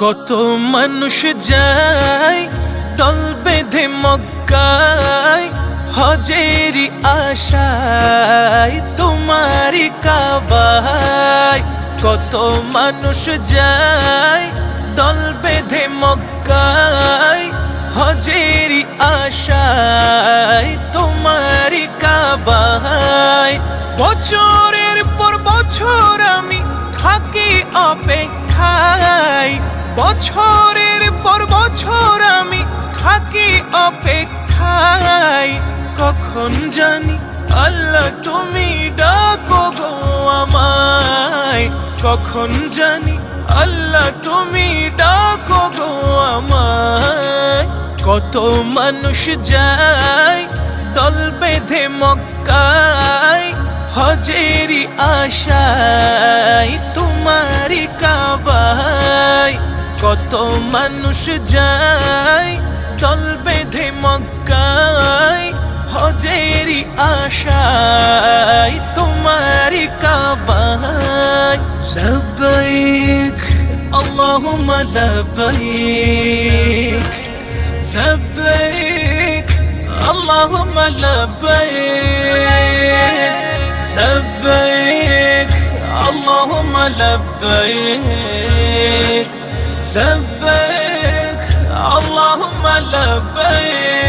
কত মানুষ যায় দল বেঁধে মক্কায়, হজেরি আশায় তোমারি কাবায়। কত মানুষ যায় দল বেঁধে মক্কায়, হজেরি আশায় তোমারি কাবায়। বছরের পর বছর আমি থাকি অপেক্ষায়, বছরের পর বছর আমি থাকি অপেক্ষায়। কখন জানি আল্লাহ তুমি ডাকো গো আমায়, কখন জানি আল্লাহ তুমি ডাকো গো আমায়। কত মানুষ যায় দল বেঁধে মক্কায়, হজেরি আশায় তোমারি কাবায়। কত মানুষ যায় দল বেঁধে মক্কায়, হজেরি আশায় তোমারি কাবায়। লব্বাইক আল্লাহুম্মা লব্বাইক, লব্বাইক আল্লাহুম্মা লব্বাইক, লব্বাইক আল্লাহুম্মা লব্বাইক, লব্বাইক আল্লাহুম্মা লব্বাইক।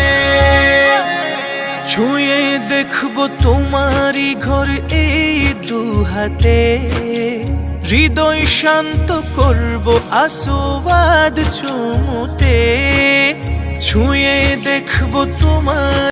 ছুঁয়ে দেখবো তোমারি ঘর এই দু হাতে, হৃদয় শান্ত করবো আসোয়াদ চুমুতে। ছুঁয়ে দেখবো তোমার